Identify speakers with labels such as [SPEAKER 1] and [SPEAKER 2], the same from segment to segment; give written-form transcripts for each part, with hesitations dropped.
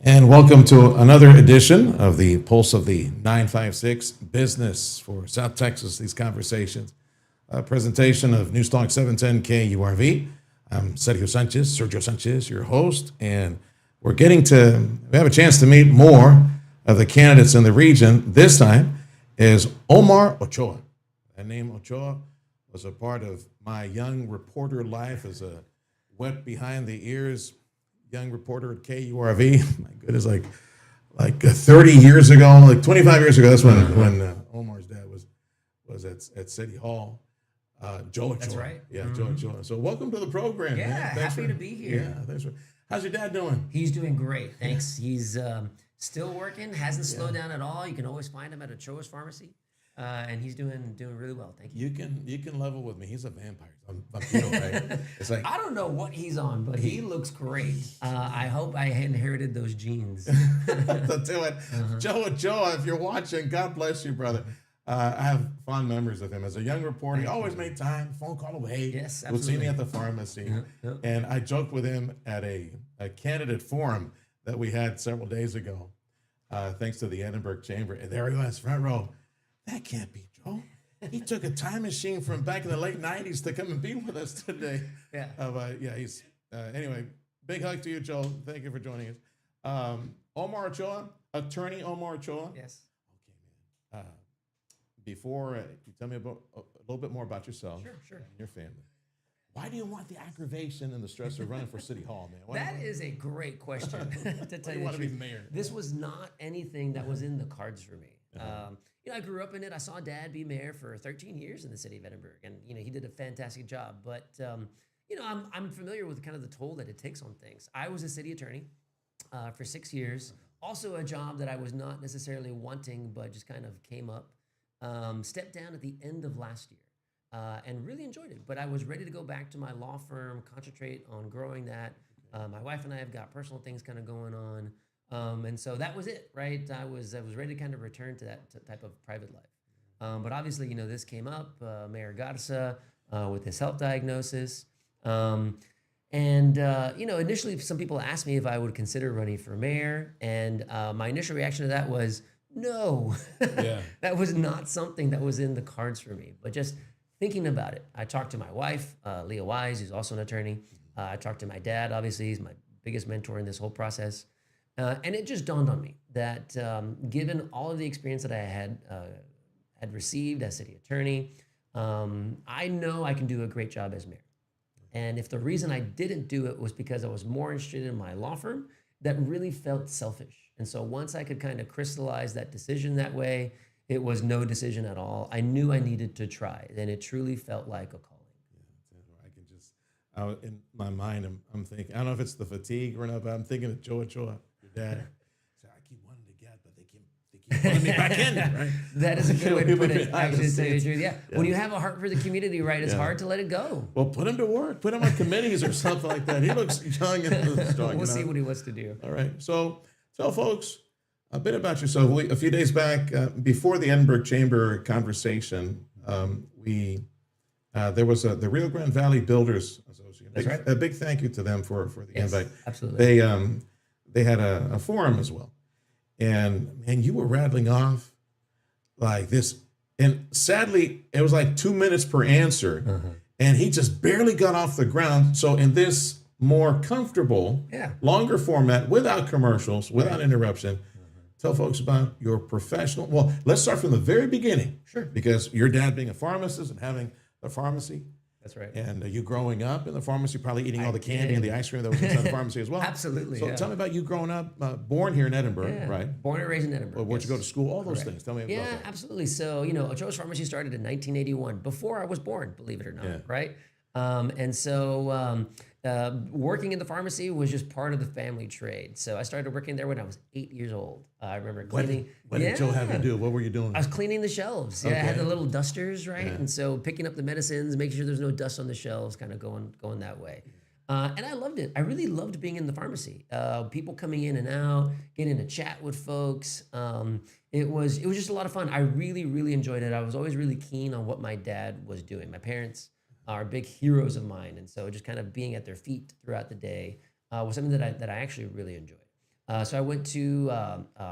[SPEAKER 1] And welcome to another edition of the Pulse of the 956 Business for South Texas, these conversations. A presentation of Newstalk 710 KURV. I'm Sergio Sanchez, your host, and we have a chance to meet more of the candidates in the region. This time is Omar Ochoa. That name Ochoa was a part of my young reporter life as a wet behind the ears young reporter at KURV. My goodness, like 30 years ago, like 25 years ago. That's when Omar's dad was at City Hall. Joe Ochoa.
[SPEAKER 2] That's right.
[SPEAKER 1] Yeah, Joe Ochoa. So welcome to the program.
[SPEAKER 2] Yeah,
[SPEAKER 1] man.
[SPEAKER 2] happy to be here.
[SPEAKER 1] Yeah, thanks for. How's your dad doing?
[SPEAKER 2] He's doing great. Thanks. He's still working, hasn't slowed down at all. You can always find him at Ochoa's Pharmacy. And he's doing really well. Thank you.
[SPEAKER 1] You can level with me. He's a vampire. I'm right? It's like
[SPEAKER 2] I don't know what he's on, but he looks great. I hope I inherited those genes.
[SPEAKER 1] I'll tell you what, Joe Ochoa, if you're watching, God bless you, brother. I have fond memories of him as a young reporter. He always made time, phone call away.
[SPEAKER 2] Yes,
[SPEAKER 1] Would see me
[SPEAKER 2] absolutely.
[SPEAKER 1] at the pharmacy,
[SPEAKER 2] Yeah.
[SPEAKER 1] and I joked with him at a candidate forum that we had several days ago, thanks to the Edinburgh Chamber. And there he was, front row. That can't be Joe. He took a time machine from back in the late '90s to come and be with us today.
[SPEAKER 2] Yeah.
[SPEAKER 1] He's anyway. Big hug to you, Joe. Thank you for joining us. Omar Ochoa, attorney Omar Ochoa.
[SPEAKER 2] Yes.
[SPEAKER 1] Okay, man. Before you tell me about a little bit more about yourself
[SPEAKER 2] Sure.
[SPEAKER 1] and your family. Why do you want the aggravation and the stress of running for City Hall, man?
[SPEAKER 2] That is a great question, to tell
[SPEAKER 1] you
[SPEAKER 2] you
[SPEAKER 1] want
[SPEAKER 2] the
[SPEAKER 1] to be
[SPEAKER 2] truth.
[SPEAKER 1] mayor?
[SPEAKER 2] This was not anything that was in the cards for me. I grew up in it. I saw Dad be mayor for 13 years in the city of Edinburgh, and he did a fantastic job. But I'm familiar with kind of the toll that it takes on things. I was a city attorney for 6 years. Also, a job that I was not necessarily wanting, but just kind of came up. Stepped down at the end of last year. And really enjoyed it. But I was ready to go back to my law firm, concentrate on growing that. My wife and I have got personal things kind of going on. And so that was it, right? I was ready to kind of return to that type of private life. But obviously, this came up, Mayor Garza with his health diagnosis. Initially some people asked me if I would consider running for mayor. And my initial reaction to that was, no,
[SPEAKER 1] Yeah.
[SPEAKER 2] that was not something that was in the cards for me. But just thinking about it, I talked to my wife, Leah Wise, who's also an attorney. I talked to my dad, obviously, he's my biggest mentor in this whole process. And it just dawned on me that given all of the experience that I had received as city attorney, I know I can do a great job as mayor. And if the reason I didn't do it was because I was more interested in my law firm, that really felt selfish. And so once I could kind of crystallize that decision that way, it was no decision at all. I knew I needed to try, and it truly felt like a calling.
[SPEAKER 1] I can just, in my mind, I'm thinking, I don't know if it's the fatigue or not, but I'm thinking of Joe Ochoa, your dad. So I keep wanting to get, but they keep pulling me back in, right?
[SPEAKER 2] That is a good way to put it,
[SPEAKER 1] Behind the
[SPEAKER 2] actually, to tell you the
[SPEAKER 1] scenes.
[SPEAKER 2] truth. Yeah. When you have a heart for the community, right, it's hard to let it go.
[SPEAKER 1] Well, put him to work. Put him on committees or something like that. He looks young and strong.
[SPEAKER 2] We'll see what he wants to do.
[SPEAKER 1] All right. So tell folks a bit about yourself. A few days back, before the Edinburgh Chamber conversation, there was the Rio Grande Valley Builders Association.
[SPEAKER 2] That's right.
[SPEAKER 1] A big thank you to them for the
[SPEAKER 2] Yes,
[SPEAKER 1] invite.
[SPEAKER 2] absolutely.
[SPEAKER 1] They had a forum as well, and man, you were rattling off like this, and sadly, it was like 2 minutes per answer, and he just barely got off the ground. So in this more comfortable, longer format, without commercials, without interruption. Tell folks about your professional. Well, let's start from the very beginning.
[SPEAKER 2] Sure.
[SPEAKER 1] Because your dad being a pharmacist and having the pharmacy,
[SPEAKER 2] That's right.
[SPEAKER 1] and you growing up in the pharmacy, probably eating all the candy and the ice cream that was inside the pharmacy as well.
[SPEAKER 2] Absolutely.
[SPEAKER 1] So tell me about you growing up, born here in Edinburgh, right?
[SPEAKER 2] Born and raised in Edinburgh.
[SPEAKER 1] Where'd you go
[SPEAKER 2] yes.
[SPEAKER 1] to school? All those
[SPEAKER 2] Correct.
[SPEAKER 1] things. Tell me about
[SPEAKER 2] Yeah,
[SPEAKER 1] that.
[SPEAKER 2] absolutely. So, Ochoa's Pharmacy started in 1981, before I was born, believe it or not,
[SPEAKER 1] Yeah.
[SPEAKER 2] right? Working in the pharmacy was just part of the family trade. So I started working there when I was 8 years old. I remember cleaning.
[SPEAKER 1] What did Joe have you do? What were you doing?
[SPEAKER 2] I was cleaning the shelves. Yeah, I had
[SPEAKER 1] Okay.
[SPEAKER 2] the little dusters, right? And so picking up the medicines, making sure there's no dust on the shelves, kind of going that way. And I loved it. I really loved being in the pharmacy. People coming in and out, getting to chat with folks. It was just a lot of fun. I really, really enjoyed it. I was always really keen on what my dad was doing. My parents are big heroes of mine, and so just kind of being at their feet throughout the day was something that I actually really enjoyed. So I went to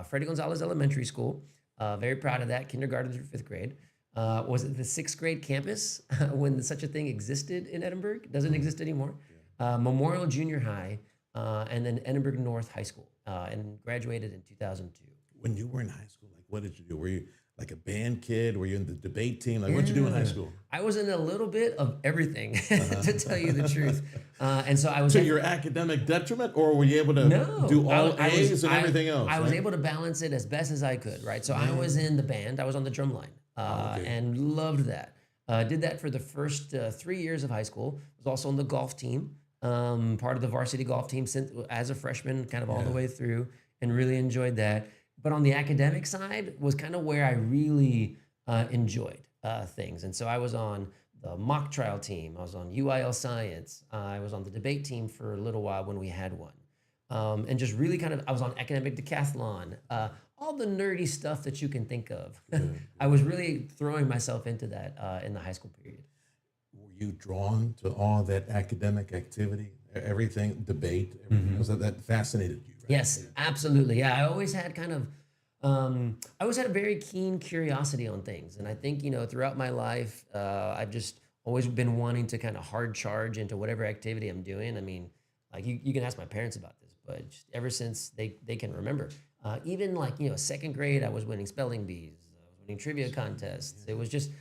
[SPEAKER 2] Freddie Gonzalez Elementary School. Very proud of that, kindergarten through fifth grade. Was it the sixth grade campus when such a thing existed in Edinburgh? Doesn't exist anymore. Memorial Junior High, and then Edinburgh North High School, and graduated in 2002.
[SPEAKER 1] When you were in high school, like what did you do? Were you like a band kid? Were you in the debate team? Like what'd you do in high school?
[SPEAKER 2] I was in a little bit of everything, to tell you the truth. And so I was.
[SPEAKER 1] To your academic detriment, or were you able to
[SPEAKER 2] No,
[SPEAKER 1] do all
[SPEAKER 2] I was-
[SPEAKER 1] A's and everything else?
[SPEAKER 2] I was
[SPEAKER 1] right?
[SPEAKER 2] able to balance it as best as I could, right? So I was in the band. I was on the drum line,
[SPEAKER 1] okay.
[SPEAKER 2] and loved that. Did that for the first 3 years of high school. Was also on the golf team, part of the varsity golf team since as a freshman, kind of all the way through, and really enjoyed that. But on the academic side was kind of where I really enjoyed things. And so I was on the mock trial team. I was on UIL science. I was on the debate team for a little while when we had one. And just really kind of, I was on academic decathlon, all the nerdy stuff that you can think of. I was really throwing myself into that in the high school period.
[SPEAKER 1] Were you drawn to all that academic activity, everything, debate, everything else that fascinated you? Right?
[SPEAKER 2] Yes, absolutely. Yeah, I always had kind of, I always had a very keen curiosity on things. And I think, throughout my life, I've just always been wanting to kind of hard charge into whatever activity I'm doing. I mean, like you can ask my parents about this, but just ever since they can remember, even like, second grade, I was winning spelling bees. I was winning trivia contests. It was just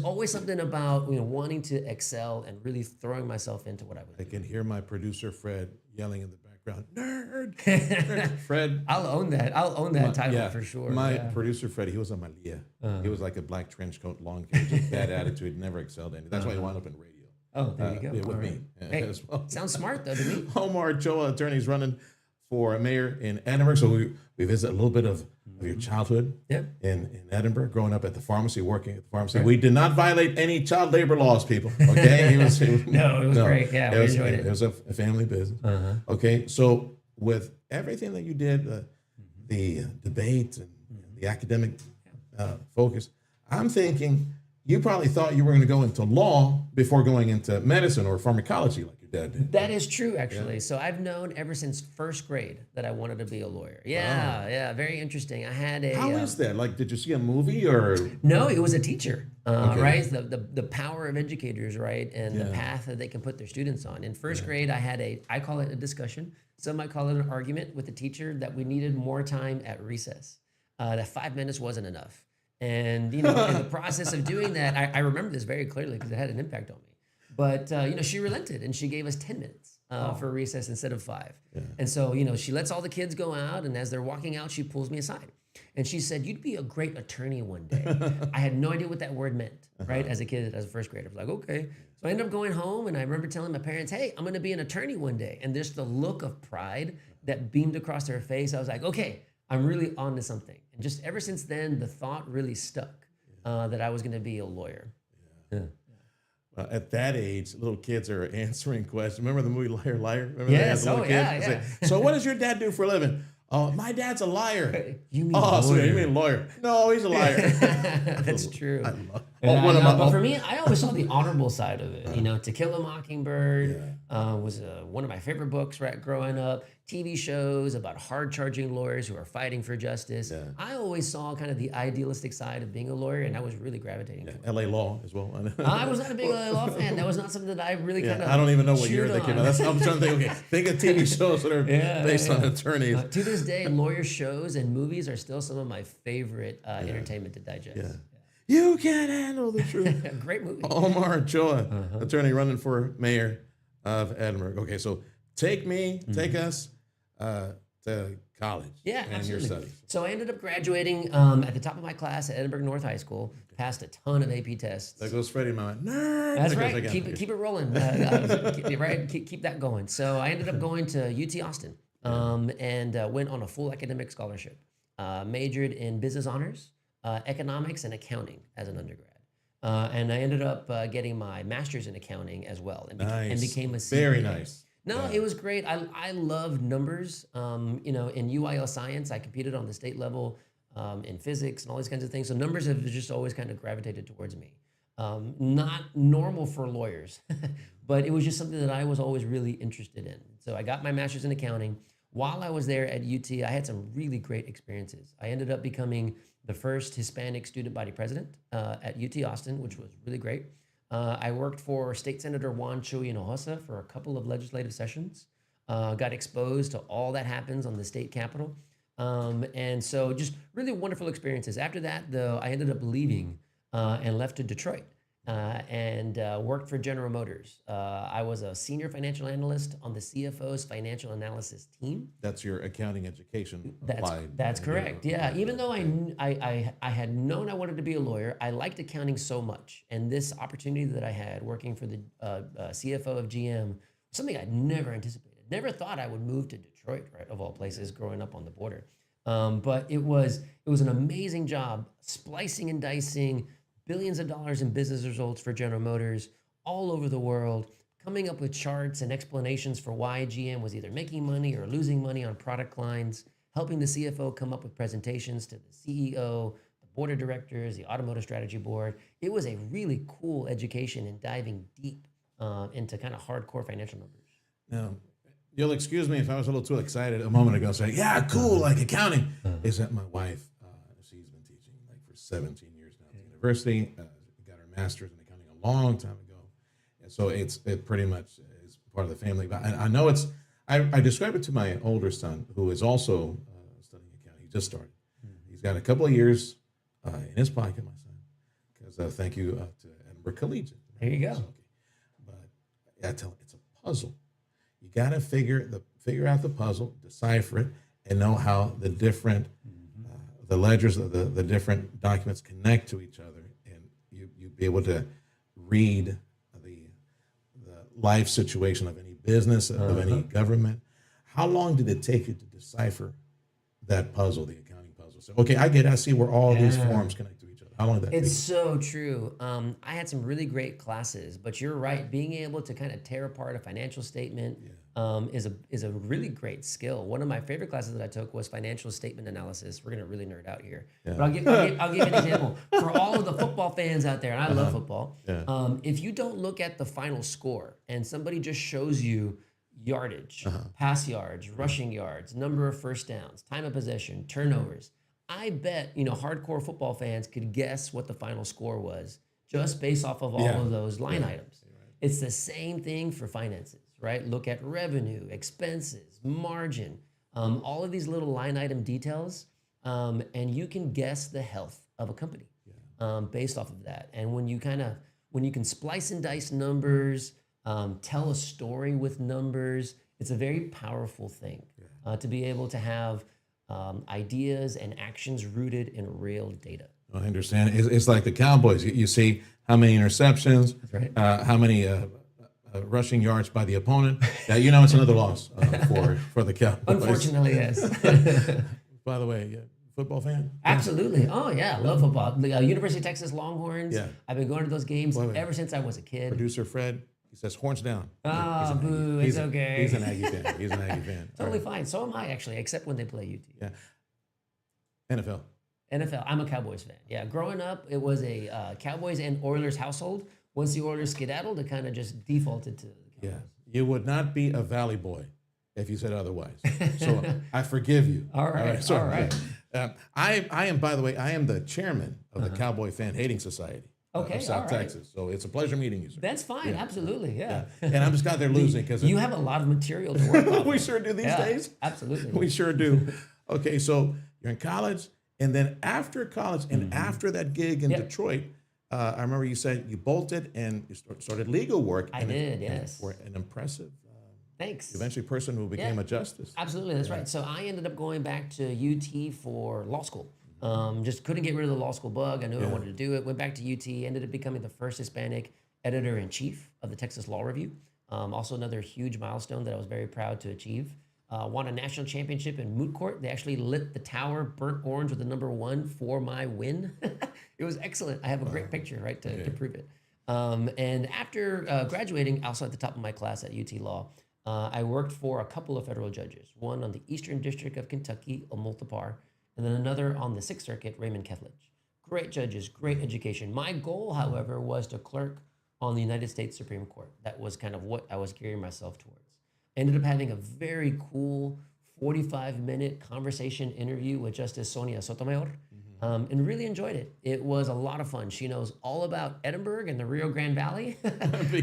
[SPEAKER 2] always something about, wanting to excel and really throwing myself into what I was
[SPEAKER 1] I
[SPEAKER 2] doing.
[SPEAKER 1] can hear my producer Fred yelling in the background, "Nerd!" Nerd. Fred,
[SPEAKER 2] I'll own that. I'll own that title for sure.
[SPEAKER 1] My
[SPEAKER 2] Yeah.
[SPEAKER 1] producer Fred, he was on my Leah. He was like a black trench coat, long hair, just bad attitude, never excelled in it. That's why he wound up in radio.
[SPEAKER 2] Oh, there you go.
[SPEAKER 1] Yeah, with
[SPEAKER 2] All
[SPEAKER 1] me
[SPEAKER 2] right. Hey,
[SPEAKER 1] as well.
[SPEAKER 2] sounds smart though to me.
[SPEAKER 1] Omar Ochoa, attorney's running for mayor in Edinburgh. So we visit a little bit of your childhood
[SPEAKER 2] Yeah.
[SPEAKER 1] in Edinburgh, growing up at the pharmacy, working at the pharmacy. We did not violate any child labor laws, people. Okay,
[SPEAKER 2] No, it was great. Yeah, we enjoyed it.
[SPEAKER 1] It was a family business. Okay, so with everything that you did, the debate and the academic focus, I'm thinking you probably thought you were going to go into law before going into medicine or pharmacology like your dad did.
[SPEAKER 2] That is true, actually. So I've known ever since first grade that I wanted to be a lawyer. Yeah, yeah, very interesting. I had a.
[SPEAKER 1] How is that? Like, did you see a movie or?
[SPEAKER 2] No, it was a teacher, right? The power of educators, right? And the
[SPEAKER 1] Yeah.
[SPEAKER 2] path that they can put their students on. In first grade, I had I call it a discussion. Some might call it an argument with the teacher that we needed more time at recess. That 5 minutes wasn't enough. And, in the process of doing that, I remember this very clearly because it had an impact on me. But, she relented and she gave us 10 minutes for recess instead of 5.
[SPEAKER 1] Yeah.
[SPEAKER 2] And so, she lets all the kids go out. And as they're walking out, she pulls me aside. And she said, "You'd be a great attorney one day." I had no idea what that word meant, right? As a kid, as a first grader. I was like, okay. So I ended up going home and I remember telling my parents, "Hey, I'm going to be an attorney one day." And there's the look of pride that beamed across her face. I was like, okay, I'm really on to something. And just ever since then, the thought really stuck that I was going to be a lawyer. Yeah.
[SPEAKER 1] At that age, little kids are answering questions. Remember the movie Liar Liar? Remember that
[SPEAKER 2] Yes.
[SPEAKER 1] as a little
[SPEAKER 2] Oh,
[SPEAKER 1] kid?
[SPEAKER 2] yeah,
[SPEAKER 1] It's
[SPEAKER 2] yeah.
[SPEAKER 1] like, so what does your dad do for a living? Oh, my dad's a liar.
[SPEAKER 2] You mean
[SPEAKER 1] Oh, so
[SPEAKER 2] lawyer.
[SPEAKER 1] you mean lawyer? No, he's a liar.
[SPEAKER 2] That's true.
[SPEAKER 1] I love.
[SPEAKER 2] Yeah,
[SPEAKER 1] one of
[SPEAKER 2] no,
[SPEAKER 1] my-
[SPEAKER 2] but for me, I always saw the honorable side of it. To Kill a Mockingbird was one of my favorite books, right? Growing up, TV shows about hard-charging lawyers who are fighting for justice.
[SPEAKER 1] Yeah.
[SPEAKER 2] I always saw kind of the idealistic side of being a lawyer, and I was really gravitating to it.
[SPEAKER 1] L.A. Law as well.
[SPEAKER 2] I was not a big law fan. That was not something that I really kind of.
[SPEAKER 1] I don't even know what year
[SPEAKER 2] chewed
[SPEAKER 1] they came
[SPEAKER 2] on.
[SPEAKER 1] out. I'm trying to think. Okay, think of TV shows that are based on attorneys.
[SPEAKER 2] To this day, lawyer shows and movies are still some of my favorite entertainment to digest.
[SPEAKER 1] Yeah. You can't handle the truth.
[SPEAKER 2] Great movie.
[SPEAKER 1] Omar Ochoa, attorney running for mayor of Edinburgh. Okay, so take us to college.
[SPEAKER 2] Yeah,
[SPEAKER 1] and your
[SPEAKER 2] absolutely.
[SPEAKER 1] studies.
[SPEAKER 2] So I ended up graduating at the top of my class at Edinburgh North High School. Passed a ton of AP tests.
[SPEAKER 1] There goes Freddie, my man. Nerd.
[SPEAKER 2] That's
[SPEAKER 1] There goes
[SPEAKER 2] right.
[SPEAKER 1] again.
[SPEAKER 2] Keep it rolling. Right. Keep that going. So I ended up going to UT Austin and went on a full academic scholarship. Majored in business honors, economics, and accounting as an undergrad. And I ended up getting my master's in accounting as well, and, and became a CPA.
[SPEAKER 1] Very nice.
[SPEAKER 2] No, it was great. I love numbers. In UIL science, I competed on the state level in physics and all these kinds of things. So numbers have just always kind of gravitated towards me. Not normal for lawyers, but it was just something that I was always really interested in. So I got my master's in accounting, while I was there at UT, I had some really great experiences. I ended up becoming the first Hispanic student body president at UT Austin, which was really great. I worked for State Senator Juan Chuy Hinojosa for a couple of legislative sessions. Got exposed to all that happens on the state capitol. And so just really wonderful experiences. After that, though, I ended up leaving and left to Detroit and worked for General Motors. I was a senior financial analyst on the CFO's financial analysis team.
[SPEAKER 1] That's your accounting education
[SPEAKER 2] That's
[SPEAKER 1] applied.
[SPEAKER 2] that's correct. Yeah, even though I had known I wanted to be a lawyer, I liked accounting so much, and this opportunity that I had working for the CFO of GM was something I'd never anticipated. Never thought I would move to Detroit, right, of all places, growing up on the border. But it was an amazing job, splicing and dicing billions of dollars in business results for General Motors all over the world, coming up with charts and explanations for why GM was either making money or losing money on product lines, helping the CFO come up with presentations to the CEO, the board of directors, the automotive strategy board. It was a really cool education in diving deep into kind of hardcore financial numbers.
[SPEAKER 1] Now, you'll excuse me if I was a little too excited a moment ago, saying, yeah, cool, like accounting. Is that my wife, she's been teaching like for 17 years now at the university, got her master's in accounting a long time ago. And so it pretty much is part of the family. But I know I describe it to my older son, who is also studying accounting. He just started. He's got a couple of years in his pocket, my son, because thank you to Edinburgh Collegiate.
[SPEAKER 2] There you go.
[SPEAKER 1] So, okay. But I tell him, it's a puzzle. You got to figure out the puzzle, decipher it, and know how the different the ledgers of the different documents connect to each other, and you be able to read the life situation of any business, of any government. How long did it take you to decipher that puzzle, the accounting puzzle? So, okay, I get it. I see where all these forms connect to each other. How long did that
[SPEAKER 2] It's
[SPEAKER 1] take?
[SPEAKER 2] so true. I had some really great classes, but you're right. Being able to kind of tear apart a financial statement is a really great skill. One of my favorite classes that I took was financial statement analysis. We're gonna really nerd out here, but I'll give you an example for all of the football fans out there, and I love football. If you don't look at the final score and somebody just shows you yardage, pass yards, rushing yards, number of first downs, time of possession, turnovers, I bet hardcore football fans could guess what the final score was just based off of all of those line items. It's the same thing for finances, right? Look at revenue, expenses, margin, all of these little line item details, and you can guess the health of a company based off of that. And when you can splice and dice numbers, tell a story with numbers, it's a very powerful thing to be able to have ideas and actions rooted in real data.
[SPEAKER 1] I understand. It's like the Cowboys. You see how many interceptions, how many rushing yards by the opponent. Yeah, it's another loss for the Cowboys.
[SPEAKER 2] Unfortunately, yes.
[SPEAKER 1] By the way, football fan?
[SPEAKER 2] Absolutely. Oh, yeah. Love football. The University of Texas Longhorns.
[SPEAKER 1] Yeah.
[SPEAKER 2] I've been going to those games ever since I was a kid.
[SPEAKER 1] Producer Fred, he says horns down.
[SPEAKER 2] Oh, boo. It's okay.
[SPEAKER 1] He's an Aggie fan. He's an Aggie fan.
[SPEAKER 2] Totally fine. So am I, actually, except when they play UT.
[SPEAKER 1] Yeah. NFL.
[SPEAKER 2] I'm a Cowboys fan. Yeah, growing up, it was a Cowboys and Oilers household. Once the Oilers skedaddled, it kind of just defaulted to the Cowboys.
[SPEAKER 1] Yeah, you would not be a Valley boy if you said otherwise. So I forgive you.
[SPEAKER 2] All right. All right.
[SPEAKER 1] I am, by the way, I am the chairman of the Cowboy Fan Hating Society of South Texas. So it's a pleasure meeting you, sir.
[SPEAKER 2] That's fine. Absolutely. Yeah.
[SPEAKER 1] And I'm just glad they're losing because
[SPEAKER 2] you have a lot of material to work off.
[SPEAKER 1] We sure do these days.
[SPEAKER 2] Absolutely.
[SPEAKER 1] We sure do. Okay, so you're in college. And then after college and after that gig in Detroit, I remember you said you bolted and you started legal work.
[SPEAKER 2] I did, yes.
[SPEAKER 1] For an impressive,
[SPEAKER 2] thanks.
[SPEAKER 1] Eventually person who became a justice.
[SPEAKER 2] Absolutely, that's right. So I ended up going back to UT for law school. Just couldn't get rid of the law school bug. I knew I wanted to do it. Went back to UT, ended up becoming the first Hispanic editor-in-chief of the Texas Law Review. Also another huge milestone that I was very proud to achieve. Won a national championship in moot court. They actually lit the tower burnt orange with the number 1 for my win. It was excellent. I have a great picture, right, to prove it. And after graduating, also at the top of my class at UT Law, I worked for a couple of federal judges, one on the Eastern District of Kentucky, Omultapar, and then another on the Sixth Circuit, Raymond Kethledge. Great judges, great education. My goal, however, was to clerk on the United States Supreme Court. That was kind of what I was gearing myself towards. Ended up having a very cool 45-minute conversation interview with Justice Sonia Sotomayor, and really enjoyed it. It was a lot of fun. She knows all about Edinburgh and the Rio Grande Valley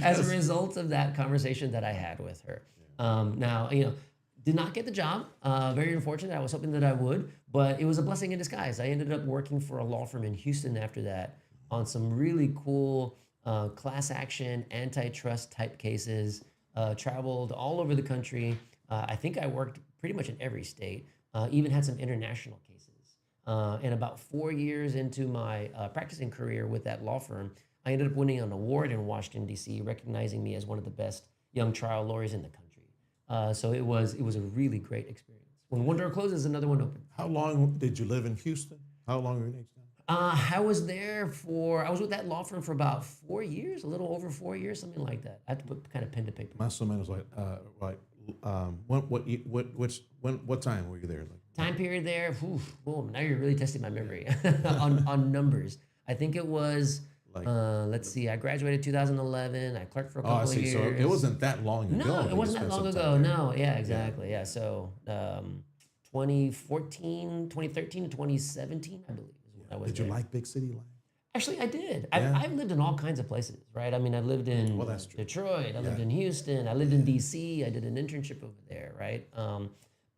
[SPEAKER 2] as a result of that conversation that I had with her. Now, did not get the job. Very unfortunate. I was hoping that I would, but it was a blessing in disguise. I ended up working for a law firm in Houston after that on some really cool class action, antitrust type cases. Traveled all over the country. I think I worked pretty much in every state. Even had some international cases. And about 4 years into my practicing career with that law firm, I ended up winning an award in Washington, D.C., recognizing me as one of the best young trial lawyers in the country. So it was a really great experience. When one door closes, another one opens.
[SPEAKER 1] How long did you live in Houston? How long were you in H-Town?
[SPEAKER 2] I was with that law firm for about 4 years, a little over 4 years, something like that. I had to put kind of pen to paper.
[SPEAKER 1] Más o menos what time were you there?
[SPEAKER 2] Time period there, boom, now you're really testing my memory on numbers. I think it was, let's see, I graduated 2011. I clerked for a couple of years.
[SPEAKER 1] So it wasn't that long ago.
[SPEAKER 2] No, it wasn't that long ago. No, yeah, exactly. Yeah, so 2013 to 2017, I believe is when I was
[SPEAKER 1] there. Did you like big city life?
[SPEAKER 2] Actually, I did. I've lived in all kinds of places, right? I mean, I lived in Detroit. I lived in Houston. I lived in D.C. I did an internship over there, right?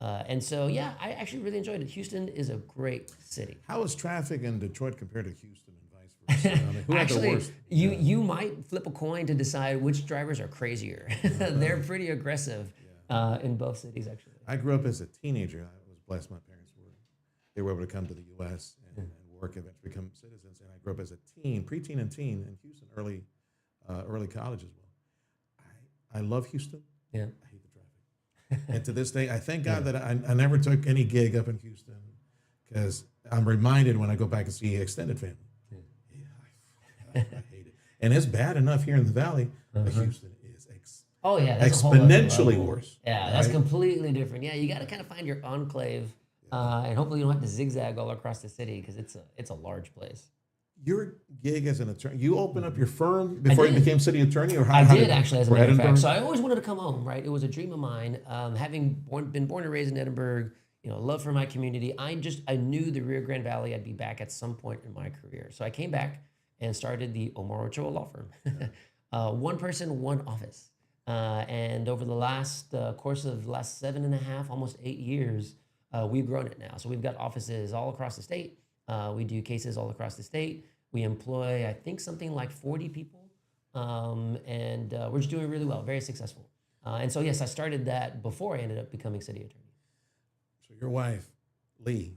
[SPEAKER 2] And so, I actually really enjoyed it. Houston is a great city.
[SPEAKER 1] How is traffic in Detroit compared to Houston and vice versa? I mean, who had the worst?
[SPEAKER 2] You might flip a coin to decide which drivers are crazier. They're pretty aggressive in both cities, actually.
[SPEAKER 1] I grew up as a teenager. I was blessed. My parents were able to come to the U.S. and work, eventually become citizens. And I grew up as a preteen and teen in Houston, early college as well. I love Houston.
[SPEAKER 2] Yeah.
[SPEAKER 1] I hate the traffic. And to this day, I thank God that I never took any gig up in Houston, because I'm reminded when I go back and see extended family. I hate it. And it's bad enough here in the Valley, but Houston is exponentially worse.
[SPEAKER 2] Yeah, that's completely different. Yeah, you got to kind of find your enclave, and hopefully you don't have to zigzag all across the city, because it's a large place.
[SPEAKER 1] Your gig as an attorney, you opened up your firm before you became city attorney, or how?
[SPEAKER 2] I did actually, as a matter of fact. So I always wanted to come home, right? It was a dream of mine. Having been born and raised in Edinburgh, love for my community. I knew the Rio Grande Valley. I'd be back at some point in my career. So I came back and started the Omar Ochoa law firm. One person, one office. And over the course of the last 7.5, almost 8 years, we've grown it now. So we've got offices all across the state. We do cases all across the state. We employ, I think, something like 40 people, and we're just doing really well, very successful. And so, yes, I started that before I ended up becoming city attorney.
[SPEAKER 1] So your wife, Leah.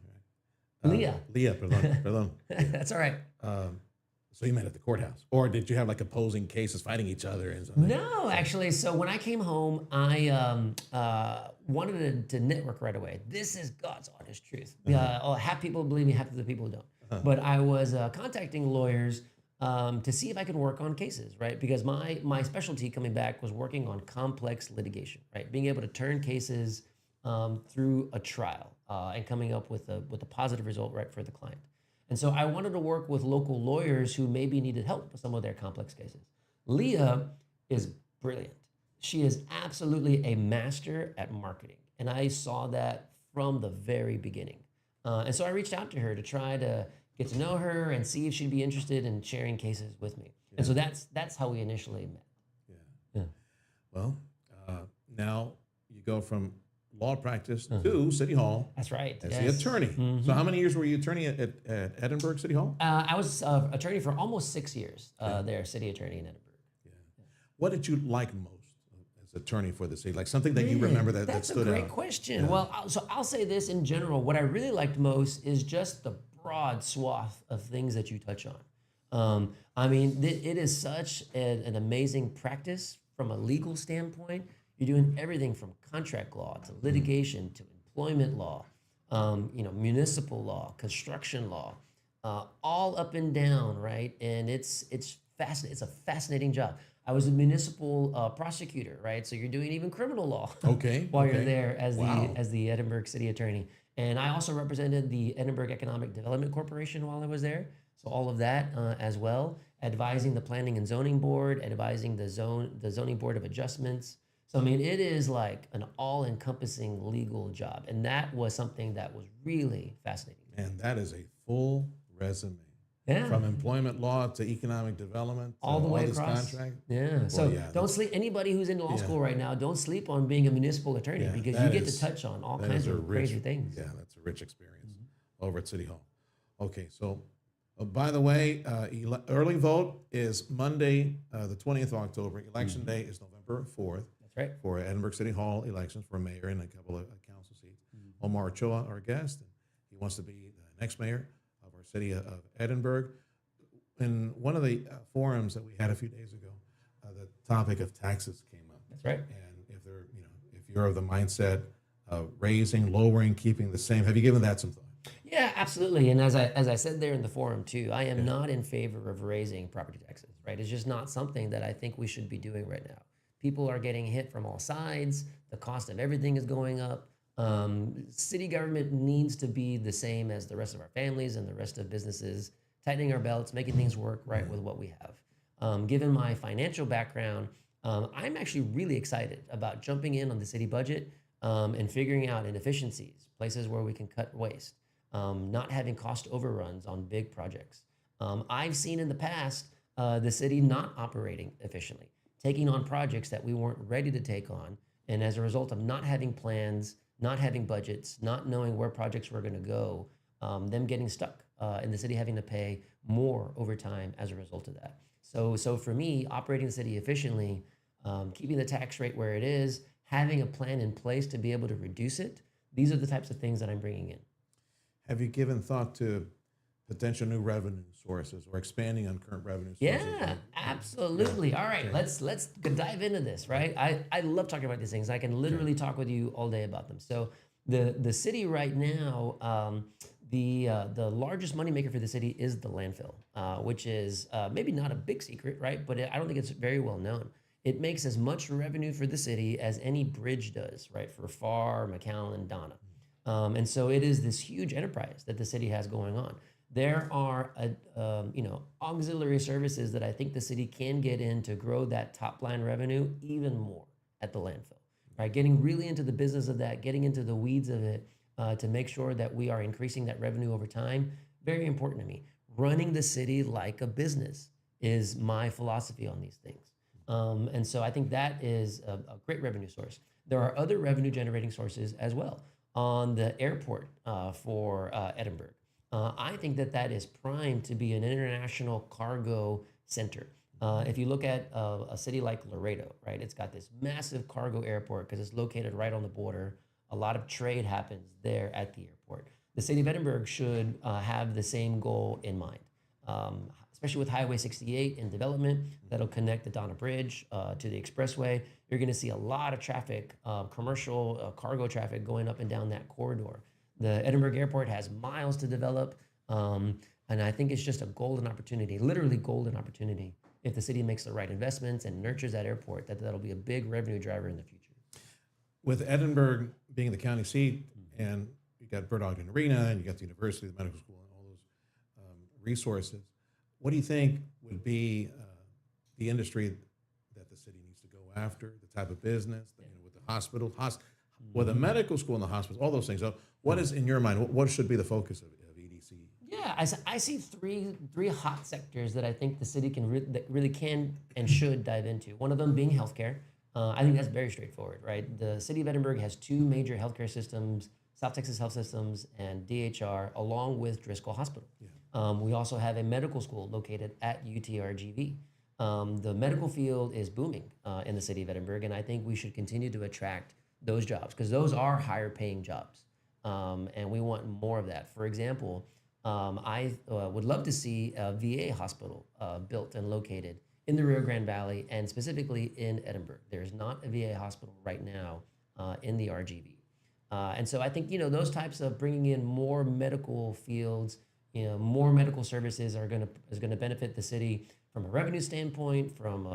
[SPEAKER 1] Perdón.
[SPEAKER 2] That's all right.
[SPEAKER 1] So you met at the courthouse, or did you have like opposing cases fighting each other and something?
[SPEAKER 2] No, actually. So when I came home, I wanted to network right away. This is God's honest truth. Half people believe me, half of the people don't. But I was contacting lawyers to see if I could work on cases, right? Because my specialty coming back was working on complex litigation, right? Being able to turn cases through a trial and coming up with a positive result, right, for the client. And so I wanted to work with local lawyers who maybe needed help with some of their complex cases. Leah is brilliant. She is absolutely a master at marketing. And I saw that from the very beginning. And so I reached out to her to try to get to know her and see if she'd be interested in sharing cases with me. Yeah. And so that's how we initially met.
[SPEAKER 1] Yeah. Well, now you go from law practice to City Hall.
[SPEAKER 2] That's right.
[SPEAKER 1] As the attorney. Mm-hmm. So how many years were you attorney at Edinburgh City Hall?
[SPEAKER 2] I was attorney for almost 6 years there, city attorney in Edinburgh.
[SPEAKER 1] Yeah. What did you like most as attorney for the city? Like something that you remember that stood out?
[SPEAKER 2] That's a great question. Yeah. Well, I'll say this in general. What I really liked most is just the broad swath of things that you touch on. I mean, it is such an amazing practice from a legal standpoint. You're doing everything from contract law to litigation to employment law, municipal law, construction law, all up and down, right? And it's fascinating. It's a fascinating job. I was a municipal prosecutor, right? So you're doing even criminal law while you're there as the Edinburgh City Attorney. And I also represented the Edinburgh Economic Development Corporation while I was there. So all of that as well, advising the Planning and Zoning Board, advising the Zoning Board of Adjustments. So I mean, it is like an all-encompassing legal job, and that was something that was really fascinating.
[SPEAKER 1] And that is a full resume.
[SPEAKER 2] Yeah,
[SPEAKER 1] From employment law to economic development to
[SPEAKER 2] all the
[SPEAKER 1] all
[SPEAKER 2] way
[SPEAKER 1] this
[SPEAKER 2] across.
[SPEAKER 1] contract.
[SPEAKER 2] Yeah.
[SPEAKER 1] Well,
[SPEAKER 2] So
[SPEAKER 1] yeah,
[SPEAKER 2] don't sleep. Anybody who's in law
[SPEAKER 1] yeah,
[SPEAKER 2] school right now, don't sleep on being a municipal attorney
[SPEAKER 1] yeah,
[SPEAKER 2] because you
[SPEAKER 1] that
[SPEAKER 2] get to
[SPEAKER 1] is
[SPEAKER 2] touch on all
[SPEAKER 1] that
[SPEAKER 2] kinds
[SPEAKER 1] is a
[SPEAKER 2] of
[SPEAKER 1] rich,
[SPEAKER 2] crazy things.
[SPEAKER 1] yeah, that's a rich experience over at City Hall. Okay, so by the way, early vote is Monday, the 20th of October. Election day is November 4th
[SPEAKER 2] That's right.
[SPEAKER 1] for Edinburgh City Hall elections for mayor and a couple of council seats. Omar Ochoa, our guest, and he wants to be the next mayor of our city of Edinburgh. In one of the forums that we had a few days ago, the topic of taxes came up.
[SPEAKER 2] That's right.
[SPEAKER 1] And if they're, if you're of the mindset of raising, lowering, keeping the same, have you given that some thought?
[SPEAKER 2] Yeah, absolutely. And as I said there in the forum too, I am not in favor of raising property taxes, right? It's just not something that I think we should be doing right now. People are getting hit from all sides. The cost of everything is going up. City government needs to be the same as the rest of our families and the rest of businesses, tightening our belts, making things work right with what we have. Given my financial background, I'm actually really excited about jumping in on the city budget and figuring out inefficiencies, places where we can cut waste, not having cost overruns on big projects. I've seen in the past the city not operating efficiently, taking on projects that we weren't ready to take on, and as a result of not having plans, not having budgets, not knowing where projects were going to go, them getting stuck, and the city having to pay more over time as a result of that. So for me, operating the city efficiently, keeping the tax rate where it is, having a plan in place to be able to reduce it, these are the types of things that I'm bringing in.
[SPEAKER 1] Have you given thought to potential new revenue sources or expanding on current revenue sources?
[SPEAKER 2] Yeah, absolutely. All right, let's dive into this, right? I love talking about these things. I can literally talk with you all day about them. So the city right now, the largest moneymaker for the city is the landfill, which is maybe not a big secret, right? But I don't think it's very well known. It makes as much revenue for the city as any bridge does, right? For FAR, McAllen, Donna. And so it is this huge enterprise that the city has going on. There are, auxiliary services that I think the city can get in to grow that top line revenue even more at the landfill, right? Getting really into the business of that, getting into the weeds of it to make sure that we are increasing that revenue over time. Very important to me. Running the city like a business is my philosophy on these things. And so I think that is a great revenue source. There are other revenue generating sources as well on the airport for Edinburgh. I think that is primed to be an international cargo center. If you look at a city like Laredo, right, it's got this massive cargo airport because it's located right on the border. A lot of trade happens there at the airport. The city of Edinburgh should have the same goal in mind, especially with Highway 68 in development that'll connect the Donna Bridge to the expressway. You're going to see a lot of traffic, commercial cargo traffic going up and down that corridor. The Edinburgh Airport has miles to develop, and I think it's just a golden opportunity, literally golden opportunity. If the city makes the right investments and nurtures that airport, that'll be a big revenue driver in the future.
[SPEAKER 1] With Edinburgh being the county seat, and you got Bird Ogden Arena, and you got the university, the medical school, and all those resources, what do you think would be the industry that the city needs to go after, the type of business, with the hospital, with the medical school and the hospital, all those things? So what is, in your mind, what should be the focus of EDC?
[SPEAKER 2] Yeah, I see three hot sectors that I think the city that really can and should dive into. One of them being healthcare. I think that's very straightforward, right? The city of Edinburgh has two major healthcare systems, South Texas Health Systems and DHR, along with Driscoll Hospital. Yeah. We also have a medical school located at UTRGV. The medical field is booming in the city of Edinburgh, and I think we should continue to attract those jobs because those are higher paying jobs, and we want more of that. For example, I would love to see a VA hospital built and located in the Rio Grande Valley and specifically in Edinburgh. There's not a VA hospital right now in the RGV. And so I think, those types of bringing in more medical fields, more medical services is going to benefit the city from a revenue standpoint, from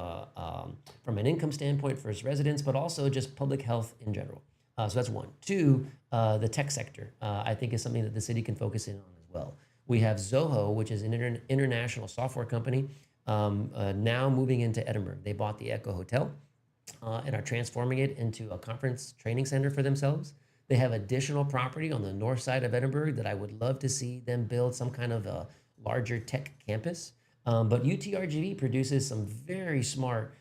[SPEAKER 2] an income standpoint for its residents, but also just public health in general. So that's one. Two, the tech sector, I think is something that the city can focus in on as well. We have Zoho, which is an international software company, now moving into Edinburgh. They bought the Echo Hotel. and are transforming it into a conference training center for themselves. They have additional property on the north side of Edinburgh that I would love to see them build some kind of a larger tech campus. But UTRGV produces some very smart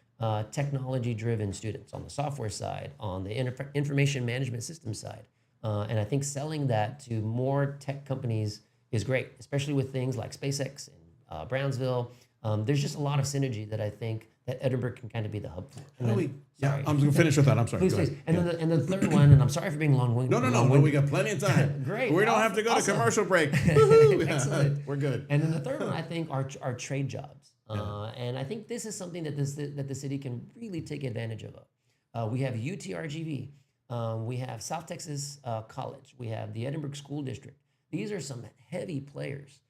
[SPEAKER 2] technology-driven students on the software side, on the information management system side. And I think selling that to more tech companies is great, especially with things like SpaceX and Brownsville. There's just a lot of synergy that I think that Edinburgh can kind of be the hub for. And then,
[SPEAKER 1] I'm going to finish with that. I'm sorry.
[SPEAKER 2] please,
[SPEAKER 1] Go
[SPEAKER 2] please.
[SPEAKER 1] ahead.
[SPEAKER 2] And then the third one, and I'm sorry for being long-winded.
[SPEAKER 1] No. We got plenty of time.
[SPEAKER 2] Great.
[SPEAKER 1] We don't have to go
[SPEAKER 2] Awesome.
[SPEAKER 1] to commercial break. Woohoo.
[SPEAKER 2] Excellent.
[SPEAKER 1] We're good.
[SPEAKER 2] And then the third one, I think, are trade jobs. And I think this is something that the city can really take advantage of. We have UTRGV. We have South Texas College. We have the Edinburgh School District. These are some heavy players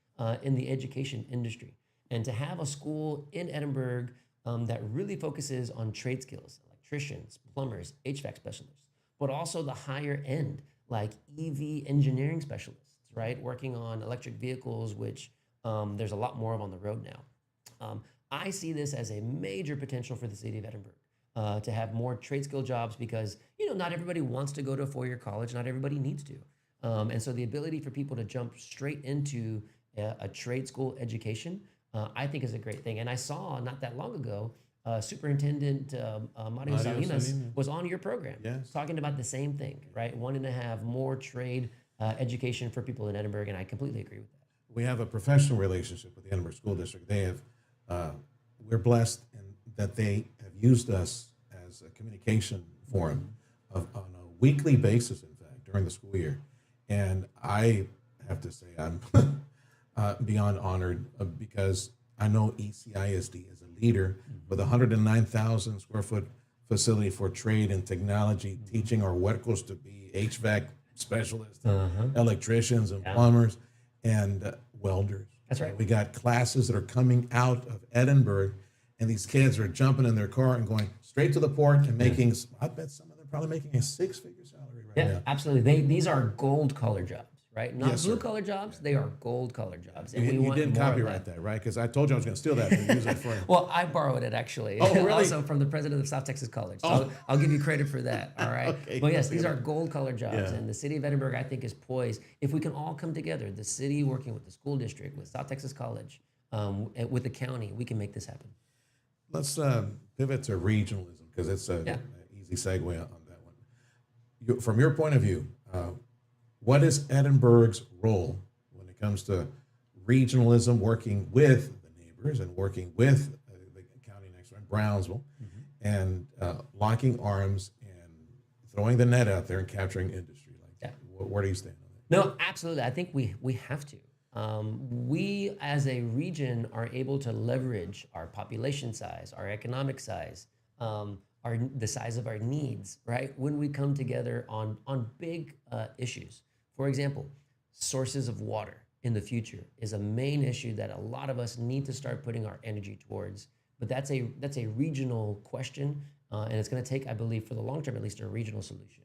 [SPEAKER 2] in the education industry. And to have a school in Edinburgh that really focuses on trade skills, electricians, plumbers, HVAC specialists, but also the higher end, like EV engineering specialists, right? Working on electric vehicles, which there's a lot more of on the road now. I see this as a major potential for the city of Edinburgh to have more trade skill jobs because, not everybody wants to go to a four-year college. Not everybody needs to. And so the ability for people to jump straight into a trade school education, I think is a great thing. And I saw not that long ago, Superintendent Mario Salinas was on your program talking about the same thing, right? Wanting to have more trade education for people in Edinburgh, and I completely agree with that.
[SPEAKER 1] We have a professional relationship with the Edinburgh School District. They have, we're blessed in that they have used us as a communication forum on a weekly basis, in fact, during the school year. And I have to say I'm beyond honored because I know ECISD is a leader with a 109,000 square foot facility for trade and technology, teaching our workers to be HVAC specialists, electricians and plumbers and welders.
[SPEAKER 2] That's right.
[SPEAKER 1] We got classes that are coming out of Edinburgh, and these kids are jumping in their car and going straight to the port and making, I bet some of them probably making a six-figure salary right now.
[SPEAKER 2] Absolutely. These are gold collar jobs. Right? Not
[SPEAKER 1] Yes,
[SPEAKER 2] blue
[SPEAKER 1] sir.
[SPEAKER 2] collar jobs, they are gold collar jobs. And
[SPEAKER 1] You
[SPEAKER 2] we want
[SPEAKER 1] didn't
[SPEAKER 2] more of
[SPEAKER 1] copyright that, right? Because I told you I was going to steal that and use it for.
[SPEAKER 2] Well, I borrowed it actually.
[SPEAKER 1] Oh, really?
[SPEAKER 2] Also from the president of South Texas College. So I'll give you credit for that. All right.
[SPEAKER 1] Okay.
[SPEAKER 2] But yes, these are gold collar jobs.
[SPEAKER 1] Yeah.
[SPEAKER 2] And the city of Edinburgh, I think, is poised. If we can all come together, the city working with the school district, with South Texas College, and with the county, we can make this happen.
[SPEAKER 1] Let's pivot to regionalism because it's an easy segue on that one. From your point of view, what is Edinburgh's role when it comes to regionalism, working with the neighbors and working with the county next door, Brownsville, and locking arms and throwing the net out there and capturing industry? Where do you stand on that?
[SPEAKER 2] No, absolutely. I think we have to. We as a region are able to leverage our population size, our economic size, the size of our needs, right? When we come together on big issues. For example, sources of water in the future is a main issue that a lot of us need to start putting our energy towards. But that's a regional question, and it's going to take, I believe, for the long term at least, a regional solution.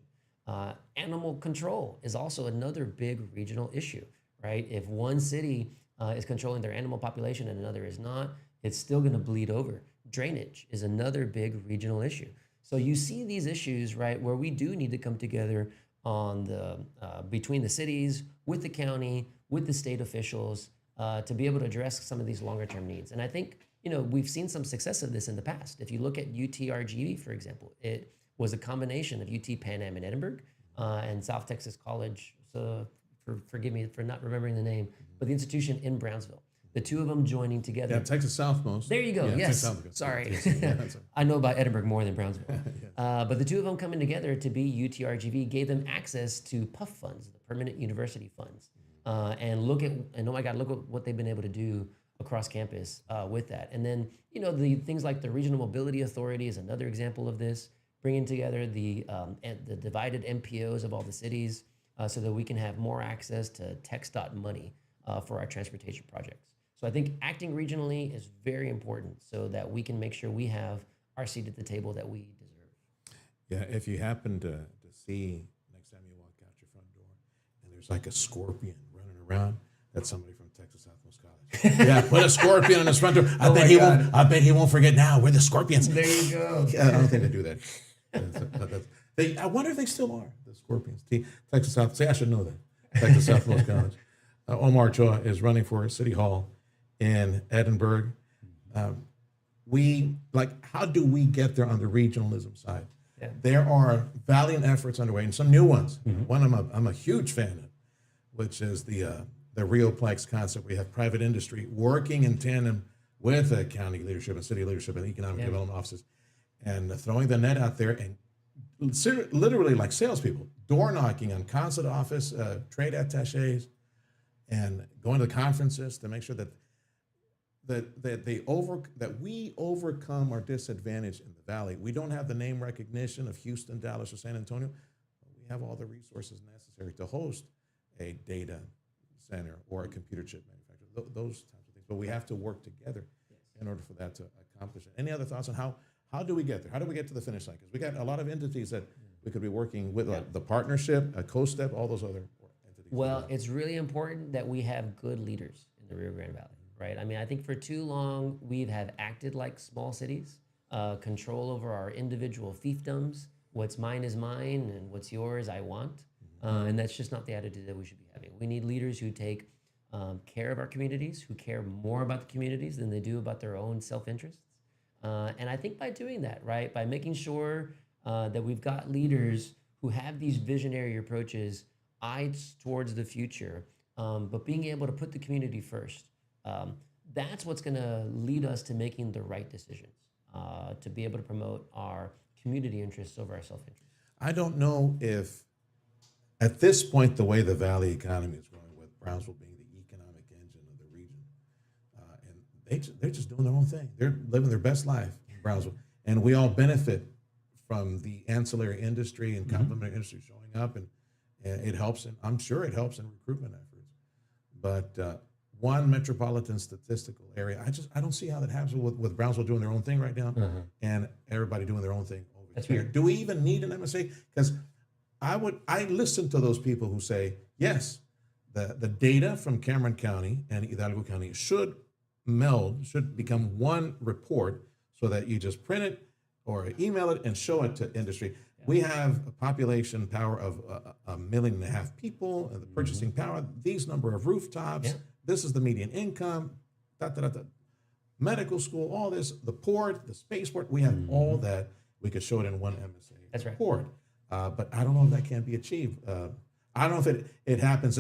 [SPEAKER 2] Animal control is also another big regional issue, right? If one city is controlling their animal population and another is not, it's still going to bleed over. Drainage is another big regional issue. So you see these issues, right, where we do need to come together on the between the cities, with the county, with the state officials, to be able to address some of these longer term needs. And I think, we've seen some success of this in the past. If you look at UTRGV, for example, it was a combination of UT Pan Am in Edinburgh and South Texas College. So forgive me for not remembering the name, but the institution in Brownsville. The two of them joining together.
[SPEAKER 1] Yeah, Texas Southmost.
[SPEAKER 2] There you go.
[SPEAKER 1] Yeah,
[SPEAKER 2] Yes.
[SPEAKER 1] Texas
[SPEAKER 2] Sorry.
[SPEAKER 1] South.
[SPEAKER 2] I know about Edinburgh more than Brownsville. But the two of them coming together to be UTRGV gave them access to PUF funds, the Permanent University Funds. And look at what they've been able to do across campus with that. And then, the things like the Regional Mobility Authority is another example of this, bringing together the divided MPOs of all the cities so that we can have more access to TxDOT money for our transportation projects. So I think acting regionally is very important so that we can make sure we have our seat at the table that we deserve.
[SPEAKER 1] Yeah, if you happen to see next time you walk out your front door and there's like a scorpion running around, That's somebody from Texas Southmost College. Yeah, put a scorpion on his front door. I
[SPEAKER 2] Oh
[SPEAKER 1] bet
[SPEAKER 2] my
[SPEAKER 1] he
[SPEAKER 2] God.
[SPEAKER 1] won't. I bet he won't forget now. We're the Scorpions.
[SPEAKER 2] There you go.
[SPEAKER 1] Yeah, I don't think they do that. I wonder if they still are the Scorpions. Texas South. See, I should know that. Texas Southmost College. Omar Ochoa is running for City Hall in Edinburgh. How do we get there on the regionalism side?
[SPEAKER 2] Yeah.
[SPEAKER 1] There are valiant efforts underway and some new ones. One I'm a huge fan of, which is the Rioplex concept. We have private industry working in tandem with the county leadership and city leadership and economic development offices, and throwing the net out there and literally like salespeople, door knocking on consulate office, trade attaches, and going to the conferences to make sure that we overcome our disadvantage in the valley. We don't have the name recognition of Houston, Dallas, or San Antonio. But we have all the resources necessary to host a data center or a computer chip manufacturer. Those types of things. But we have to work together in order for that to accomplish it. Any other thoughts on how do we get there? How do we get to the finish line? Because we got a lot of entities that we could be working with, like the partnership, CoStep, all those other entities.
[SPEAKER 2] Well, it's really important that we have good leaders in the Rio Grande Valley, right? I mean, I think for too long we have acted like small cities, control over our individual fiefdoms. What's mine is mine, and what's yours I want. And that's just not the attitude that we should be having. We need leaders who take care of our communities, who care more about the communities than they do about their own self-interests. And I think by doing that, right, by making sure that we've got leaders who have these visionary approaches, eyes towards the future, but being able to put the community first, that's what's going to lead us to making the right decisions, to be able to promote our community interests over our self-interest.
[SPEAKER 1] I don't know if, at this point, the way the Valley economy is growing, with Brownsville being the economic engine of the region, and they're just doing their own thing. They're living their best life in Brownsville, and we all benefit from the ancillary industry and complementary industry showing up, and it helps. And I'm sure it helps in recruitment efforts. But one metropolitan statistical area, I don't see how that happens with Brownsville doing their own thing right now, and everybody doing their own thing over here. Right. Do we even need an MSA? Because I listen to those people who say, yes, the data from Cameron County and Hidalgo County should become one report, so that you just print it or email it and show it to industry. Yeah. We have a population power of 1.5 million people, and the purchasing power, these number of rooftops, this is the median income, medical school, all this, the port, the spaceport, we have all that. We could show it in one MSA report. But I don't know if that can be achieved. I don't know if it happens.